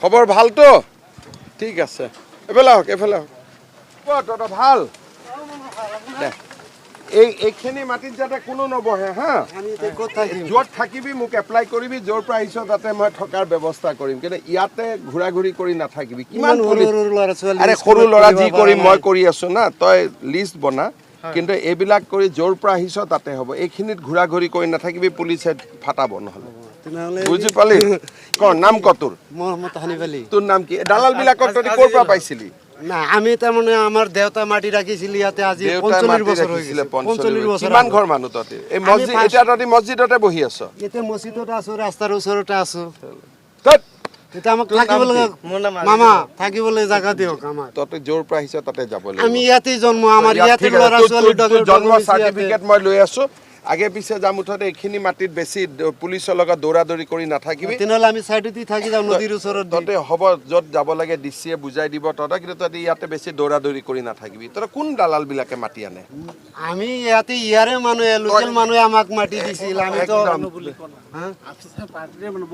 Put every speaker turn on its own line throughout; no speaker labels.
খবৰ ভাল তো ঠিক আছে এফালে আহক তহঁতৰ ভাল এইখিনি মাটিত যাতে কোনো নবহে হা য'ত থাকিবি মোক এপ্লাই কৰিবি য'ৰ পৰা আহিছ তাতে মই থকাৰ ব্যৱস্থা কৰিম কিন্তু ইয়াতে ঘূৰা ঘূৰি কৰি নাথাকিবি কিমান সৰু ল'ৰা যি কৰিম মই কৰি আছো না তই লিষ্ট বনা কিন্তু এইবিলাক কৰি য'ৰ পৰা আহিছ তাতে হ'ব এইখিনিত ঘূৰা ঘূৰি কৰি নাথাকিবি পুলিচে ফাটাব নহ'লে বুজি পালি নাম ক তোৰ তোৰ নাম কি দালাল বিলাকক তই ক'ৰ পৰা পাইছিলি
না আমি তাৰমানে আমাৰ দেউতা মাটি ৰাখিছিল ইয়াতে আজি 45 বছৰ হৈ গৈছে 45 বছৰ
কিমান ঘৰ মানুহ ততে এই মছজিদ এতিয়া ততে মছজিদতে বহি আছ
এতিয়া মছজিদতে আছো ৰাস্তাৰ ওচৰতে আছো
তত
এটা আমাক থাকিবলৈ মামা থাকিবলৈ জায়গা দিয়ক আমাক
ততে জোৰ পৰা আহিছ তাতে যাব লাগিব
আমি ইয়াতে জন্ম আমাৰ ইয়াতে ল'ৰা ছোৱালী
জন্ম সাৰ্টিফিকেট মই লৈ আছো আগে পিছে যাম উঠতে এইখিনি মাটিত বেছি পুলিচৰ লগত দৌৰাদৌৰি কৰি নাথাকিবি
তেনেহ'লে আমি সাইডে দি থাকি যাম নদীৰ ওচৰত
ততে হ'ব য'ত যাব লাগে ডিচিয়ে বুজাই দিব তহঁতক কিন্তু তহঁতে ইয়াতে বেছি দৌৰাদৌৰি কৰি নাথাকিবি তহঁতে কোন দালাল বিলাকে মাতি আনে
আমি ইয়াতে ইয়াৰে মানুহে লোকেল মানুহে আমাক মাটি দিছিল আমি তো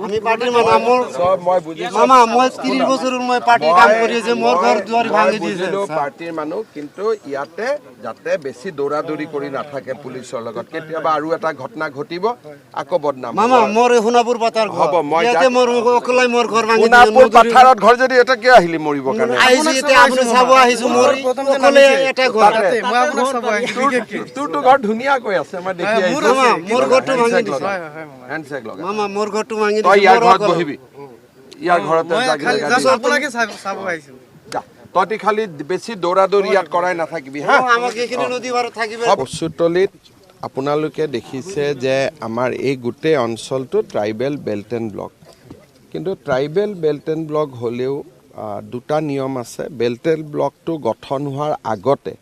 আমি পাৰ্টিৰ মানুহ মোৰ
সব মই বুজিছো
মামা মই 30 বছৰ মই পাৰ্টিৰ কাম কৰি আছে মোৰ ঘৰ দুৱাৰ ভাঙি দিছে
পাৰ্টিৰ মানুহ কিন্তু ইয়াতে যাতে বেছি দৌৰাদৌৰি কৰি নাথাকে পুলিচৰ লগত কেতিয়াবা আৰু এটা ঘটনা ঘটিব আকৌ বদনাম
মামা মোৰ সোণাপুৰ পাথাৰ ঘৰ ইয়াতে মোৰ অকলাই মোৰ ঘৰ ভাঙি দিছে
সোণাপুৰ পাথাৰত ঘৰ যদি এটা কিয় আহিলি মৰিব কাৰণে
আহিছো এতিয়া আপুনি চাব আহিছো মোৰ অকলে এটা ঘৰ
মই আপোনাক চাব আহিছো
তোৰটো ঘৰ ধুনীয়াকৈ আছে মই দেখি আহিছো
মামা মোৰ ঘৰটো ভাঙি দিছে
হেণ্ডশেক লগা
মামা মোৰ ঘৰটো ভাঙি
তই
দিছে
ইয়াৰ ঘৰত বহিবি ইয়াৰ ঘৰতে
আপোনাকে চাব আহিছো
তহঁতি খালি বেছি দৌৰাদৌৰি ইয়াত কৰাই নাথাকিবি হা
আমাক এইখিনি নদী পাৰত থাকিব
বস্তুতলিত আপোনালোকে দেখিছে যে আমাৰ এই গোটেই অঞ্চলটো ট্ৰাইবেল বেল্ট এণ্ড ব্লক কিন্তু ট্ৰাইবেল বেল্ট এণ্ড ব্লক হ'লেও দুটা নিয়ম আছে বেল্ট এণ্ড ব্লকটো গঠন হোৱাৰ আগতে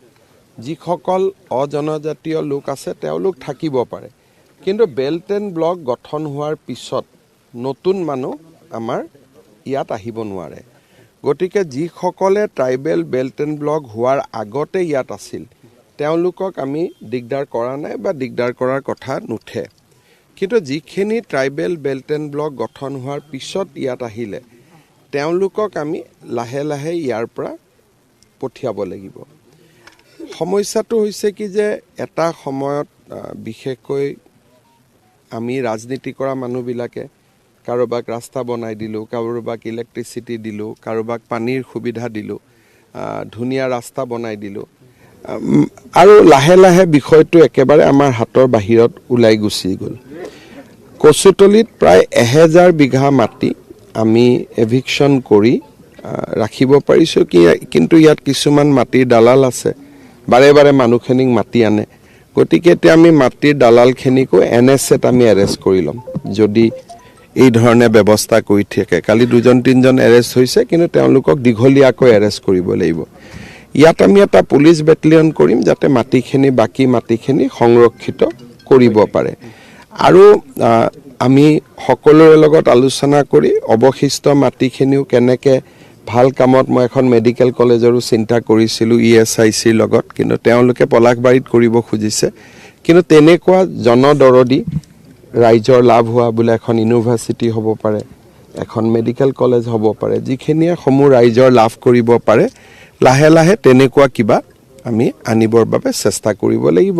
যিসকল অজনজাতীয় লোক আছে তেওঁলোক থাকিব পাৰে কিন্তু বেল্ট এণ্ড ব্লক গঠন হোৱাৰ পিছত নতুন মানুহ আমাৰ ইয়াত আহিব নোৱাৰে গতিকে যিসকলে ট্ৰাইবেল বেল্ট এণ্ড ব্লক হোৱাৰ আগতে ইয়াত আছিল তেওঁলোকক আমি দিগদাৰ কৰা নাই বা দিগদাৰ কৰাৰ কথা নুঠে কিন্তু যিখিনি ট্ৰাইবেল বেল্ট এণ্ড ব্লক গঠন হোৱাৰ পিছত ইয়াত আহিলে তেওঁলোকক আমি লাহে লাহে ইয়াৰ পৰা পঠিয়াব লাগিব সমস্যাটো হৈছে কি যে এটা সময়ত বিশেষকৈ আমি ৰাজনীতি কৰা মানুহবিলাকে কাৰোবাক ৰাস্তা বনাই দিলোঁ কাৰোবাক ইলেক্ট্ৰিচিটি দিলোঁ কাৰোবাক পানীৰ সুবিধা দিলোঁ ধুনীয়া ৰাস্তা বনাই দিলোঁ আৰু লাহে লাহে বিষয়টো একেবাৰে আমাৰ হাতৰ বাহিৰত ওলাই গুচি গ'ল কচুতলিত প্ৰায় 1000 বিঘা মাটি আমি এভিকশ্যন কৰি ৰাখিব পাৰিছোঁ কিন্তু ইয়াত কিছুমান মাটিৰ দালাল আছে বাৰে বাৰে মানুহখিনিক মাতি আনে গতিকে এতিয়া আমি মাটিৰ দালালখিনিকো NSAত আমি এৰেষ্ট কৰি ল'ম যদি এই ধৰণে ব্যৱস্থা কৰি থাকে কালি 2-3জন এৰেষ্ট হৈছে কিন্তু তেওঁলোকক দীঘলীয়াকৈ এৰেষ্ট কৰিব লাগিব ইয়াত আমি এটা পুলিচ বেটেলিয়ন কৰিম যাতে মাটিখিনি বাকী মাটিখিনি সংৰক্ষিত কৰিব পাৰে আৰু আমি সকলোৰে লগত আলোচনা কৰি অৱশিষ্ট মাটিখিনিও কেনেকৈ ভাল কামত মই এখন মেডিকেল কলেজৰো চিন্তা কৰিছিলোঁ ESICৰ লগত কিন্তু তেওঁলোকে পলাশবাৰীত কৰিব খুজিছে কিন্তু তেনেকুৱা জনদৰদী ৰাইজৰ লাভ হোৱা বোলে এখন ইউনিভাৰ্চিটি হ'ব পাৰে এখন মেডিকেল কলেজ হ'ব পাৰে যিখিনিয়ে সমূহ ৰাইজৰ লাভ কৰিব পাৰে লাহে লাহে তেনেকুৱা কিবা আমি আনিবৰ বাবে চেষ্টা কৰিব লাগিব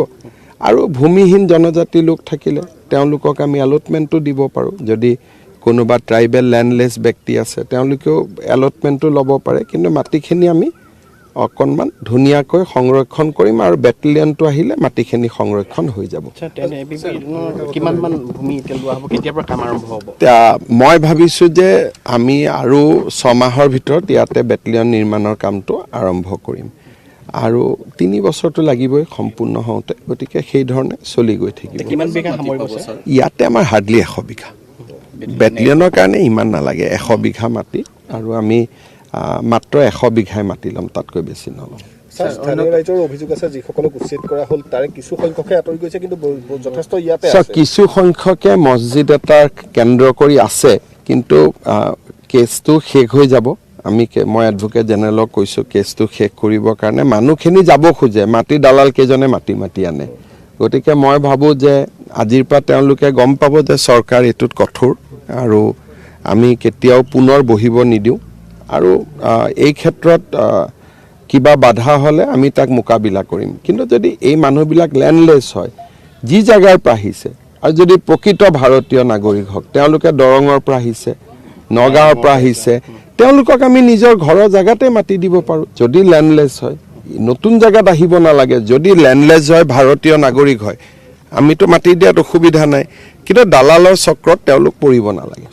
আৰু ভূমিহীন জনজাতি লোক থাকিলে তেওঁলোকক আমি এলটমেণ্টটো দিব পাৰোঁ যদি কোনোবা ট্ৰাইবেল লেণ্ডলেছ ব্যক্তি আছে তেওঁলোকেও এলটমেণ্টটো ল'ব পাৰে কিন্তু মাটিখিনি আমি অকণমান ধুনীয়াকৈ সংৰক্ষণ কৰিম আৰু বেটেলিয়নটো আহিলে মাটিখিনি সংৰক্ষণ হৈ যাব মই ভাবিছোঁ যে আমি আৰু 6 মাহৰ ভিতৰত ইয়াতে বেটেলিয়ন নিৰ্মাণৰ কামটো আৰম্ভ কৰিম আৰু 3 বছৰটো লাগিবই সম্পূৰ্ণ হওঁতে গতিকে সেই ধৰণে চলি গৈ থাকিব ইয়াতে আমাৰ হাৰ্ডলি 100 বিঘা বেটেলিয়নৰ কাৰণে ইমান নালাগে 100 বিঘা মাটি আৰু আমি মাত্ৰ 100 বিঘাই মাটি ল'ম তাতকৈ বেছি নল'ম
স্থানীয় ৰাইজৰ অভিযোগ আছে যিসকলক উচ্ছেদ কৰা হ'ল তাৰে কিছু সংখ্যকে আঁতৰি গৈছে কিন্তু যথেষ্ট ইয়াতে আছে
কিছু সংখ্যকে মছজিদ এটাৰ কেন্দ্ৰ কৰি আছে কিন্তু কেছটো শেষ হৈ যাব মই এডভোকেট জেনেৰেলক কৈছোঁ কেছটো শেষ কৰিবৰ কাৰণে মানুহখিনি যাব খোজে মাটি দালাল কেইজনে মাটি আনে গতিকে মই ভাবোঁ যে আজিৰ পৰা তেওঁলোকে গম পাব যে চৰকাৰ এইটোত কঠোৰ আৰু আমি কেতিয়াও পুনৰ বহিব নিদিওঁ আৰু এই ক্ষেত্ৰত কিবা বাধা হ'লে আমি তাক মোকাবিলা কৰিম কিন্তু যদি এই মানুহবিলাক লেণ্ডলেছ হয় যি জাগাৰ পৰা আহিছে আৰু যদি প্ৰকৃত ভাৰতীয় নাগৰিক হওক তেওঁলোকে দৰঙৰ পৰা আহিছে নগাঁৱৰ পৰা আহিছে তেওঁলোকক আমি নিজৰ ঘৰৰ জাগাতে মাটি দিব পাৰোঁ যদি লেণ্ডলেছ হয় নতুন জাগাত আহিব নালাগে যদি লেণ্ডলেছ হয় ভাৰতীয় নাগৰিক হয় আমিতো মাটি দিয়াত অসুবিধা নাই কিন্তু দালালৰ চক্ৰত তেওঁলোক পৰিব নালাগে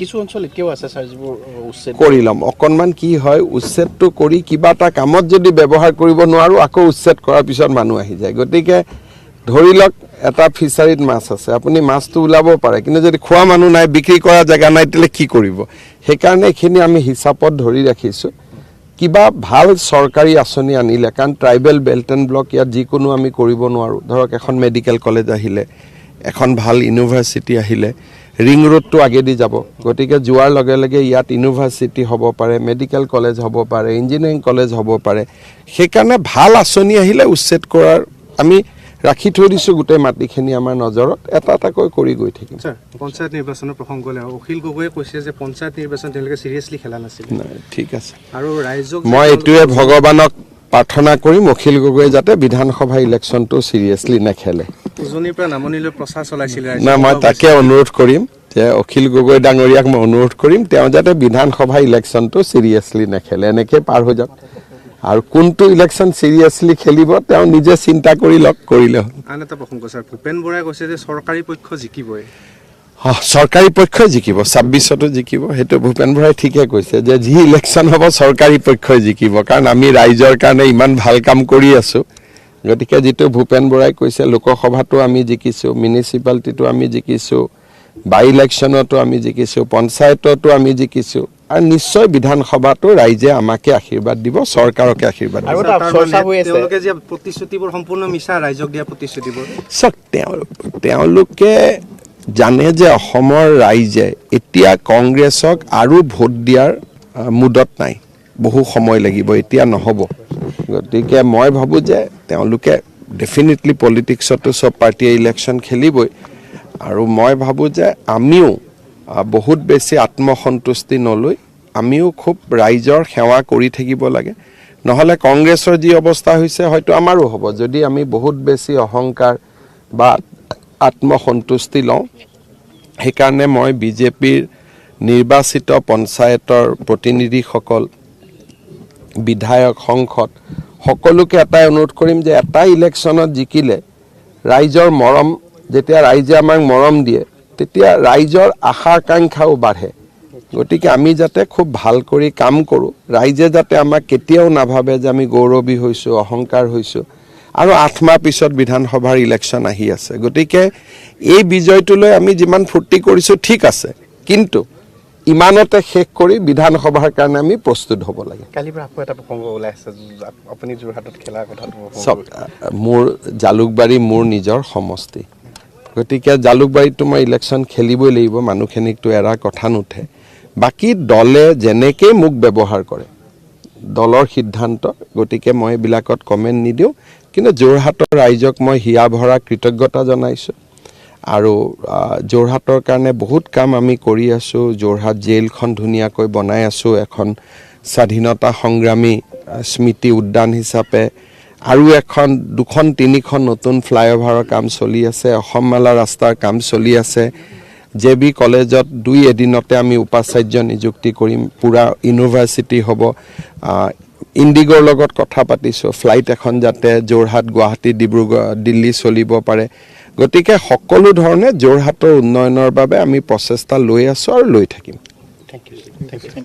কিছু অঞ্চল এতিয়াও আছে ছাৰ যিবোৰ উচ্ছেদ
কৰি ল'ম অকণমান কি হয় উচ্ছেদটো কৰি কিবা এটা কামত যদি ব্যৱহাৰ কৰিব নোৱাৰোঁ আকৌ উচ্ছেদ কৰাৰ পিছত মানুহ আহি যায় গতিকে ধৰি লওক এটা ফিচাৰীত মাছ আছে আপুনি মাছটো ওলাব পাৰে কিন্তু যদি খোৱা মানুহ নাই বিক্ৰী কৰা জেগা নাই তেতিয়াহ'লে কি কৰিব সেইকাৰণে এইখিনি আমি হিচাপত ধৰি ৰাখিছোঁ কিবা ভাল চৰকাৰী আঁচনি আনিলে কাৰণ ট্ৰাইবেল বেল্ট এণ্ড ব্লক ইয়াত যিকোনো আমি কৰিব নোৱাৰোঁ ধৰক এখন মেডিকেল কলেজ আহিলে এখন ভাল ইউনিভাৰ্চিটি আহিলে ৰিং ৰোডটো আগেদি যাব গতিকে যোৱাৰ লগে লগে ইয়াত ইউনিভাৰ্চিটি হ'ব পাৰে মেডিকেল কলেজ হ'ব পাৰে ইঞ্জিনিয়াৰিং কলেজ হ'ব পাৰে সেইকাৰণে ভাল আঁচনি আহিলে উচ্ছেদ কৰাৰ আমি ৰাখি থৈ দিছোঁ গোটেই মাটিখিনি আমাৰ নজৰত এটা এটাকৈ কৰি গৈ থাকিম
স্যাৰ পঞ্চায়ত নিৰ্বাচনৰ প্ৰসংগ লৈ অখিল গগৈয়ে কৈছে যে পঞ্চায়ত নিৰ্বাচন তেওঁলোকে সিৰিয়াছলি খেলা নাছিল
ঠিক আছে
আৰু ৰাইজক
মই এইটোৱে ভগৱানক প্ৰাৰ্থনা কৰিম অখিল গগৈয়ে যাতে বিধানসভা ইলেকশ্যনটো চিৰিয়াছলি নেখেলে
উজনিৰ পৰা নামনিলৈ প্ৰচাৰ চলাইছিলে
না মই তাকে অনুৰোধ কৰিম যে অখিল গগৈ ডাঙৰীয়াক মই অনুৰোধ কৰিম তেওঁ যাতে বিধানসভা ইলেকশ্যনটো চিৰিয়াছলি নেখেলে এনেকৈ পাৰ হৈ যাওক আৰু কোনটো ইলেকশ্যন চিৰিয়াছলি খেলিব তেওঁ নিজে চিন্তা কৰি লওক কৰিলে হ'ল
আন এটা প্ৰসংগ স্যাৰ ভূপেন বৰাই কৈছে যে চৰকাৰী পক্ষ জিকিবই
চৰকাৰী পক্ষই জিকিব 26তো জিকিব সেইটো ভূপেন বৰাই ঠিকে কৈছে যে যি ইলেকশ্যন হ'ব চৰকাৰী পক্ষই জিকিব কাৰণ আমি ৰাইজৰ কাৰণে ইমান ভাল কাম কৰি আছোঁ গতিকে যিটো ভূপেন বৰাই কৈছে লোকসভাটো আমি জিকিছোঁ মিউনিচিপালিটিটো আমি জিকিছোঁ বাই ইলেকশ্যনতো আমি জিকিছোঁ পঞ্চায়ততো আমি জিকিছোঁ আৰু নিশ্চয় বিধানসভাটো ৰাইজে আমাকে আশীৰ্বাদ দিব চৰকাৰকে আশীৰ্বাদ দিব
তেওঁলোকে যে প্ৰতিশ্ৰুতিবোৰ সম্পূৰ্ণ মিছা ৰাইজক দিয়া প্ৰতিশ্ৰুতিবোৰ
চাওক তেওঁলোকে জানে যে অসমৰ ৰাইজে এতিয়া কংগ্ৰেছক আৰু ভোট দিয়াৰ মুডত নাই বহু সময় লাগিব এতিয়া নহ'ব গতিকে মই ভাবোঁ যে তেওঁলোকে ডেফিনেটলি পলিটিক্সতো চব পাৰ্টিয়ে ইলেকশ্যন খেলিবই আৰু মই ভাবোঁ যে আমিও বহুত বেছি আত্মসন্তুষ্টি নলৈ আমিও খুব ৰাইজৰ সেৱা কৰি থাকিব লাগে নহ'লে কংগ্ৰেছৰ যি অৱস্থা হৈছে হয়তো আমাৰো হ'ব যদি আমি বহুত বেছি অহংকাৰ বা আত্মসন্তুষ্টি লওঁ সেইকাৰণে মই বিজেপিৰ নিৰ্বাচিত পঞ্চায়তৰ প্ৰতিনিধিসকল বিধায়ক সংসদ সকলোকে এটাই অনুৰোধ কৰিম যে এটা ইলেকশ্যনত জিকিলে ৰাইজৰ মৰম যেতিয়া ৰাইজে আমাক মৰম দিয়ে তেতিয়া ৰাইজৰ আশা আকাংক্ষাও বাঢ়ে গতিকে আমি যাতে খুব ভাল কৰি কাম কৰোঁ ৰাইজে যাতে আমাক কেতিয়াও নাভাবে যে আমি গৌৰৱী হৈছোঁ অহংকাৰ হৈছোঁ আৰু 8 মাহ পিছত বিধানসভাৰ ইলেকশ্যন আহি আছে গতিকে এই বিজয়টোলৈ আমি যিমান ফূৰ্তি কৰিছোঁ ঠিক আছে কিন্তু ইমানতে শেষ কৰি বিধানসভাৰ কাৰণে আমি প্ৰস্তুত হ'ব লাগে
কালিৰ পৰা আকৌ এটা প্ৰসংগ ওলাই আছে আপুনি যোৰহাটত খেলাৰ কথাটো
চব মোৰ জালুকবাৰী মোৰ নিজৰ সমষ্টি গতিকে জালুকবাৰীতো মই ইলেকশ্যন খেলিবই লাগিব মানুহখিনিকতো এৰা কথা নুঠে বাকী দলে যেনেকৈ মোক ব্যৱহাৰ কৰে দলৰ সিদ্ধান্ত গতিকে মই এইবিলাকত কমেণ্ট নিদিওঁ কিন্তু যোৰহাটৰ ৰাইজক মই হিয়া ভৰা কৃতজ্ঞতা জনাইছোঁ আৰু যোৰহাটৰ কাৰণে বহুত কাম আমি কৰি আছোঁ যোৰহাট জেইলখন ধুনীয়াকৈ বনাই আছোঁ এখন স্বাধীনতা সংগ্ৰামী স্মৃতি উদ্যান হিচাপে আৰু এখন 2-3খন নতুন ফ্লাইঅভাৰৰ কাম চলি আছে অসম মালা ৰাস্তাৰ কাম চলি আছে জেবি কলেজত 2 এদিনতে আমি উপাচাৰ্য নিযুক্তি কৰিম পুৰা ইউনিভাৰ্চিটি হ'ব ইণ্ডিগৰ লগত কথা পাতিছোঁ ফ্লাইট এখন যাতে যোৰহাট গুৱাহাটী ডিব্ৰুগড় দিল্লী চলিব পাৰে গতিকে সকলো ধৰণে যোৰহাটৰ উন্নয়নৰ বাবে আমি প্ৰচেষ্টা লৈ আছোঁ আৰু লৈ থাকিম
থেংক ইউ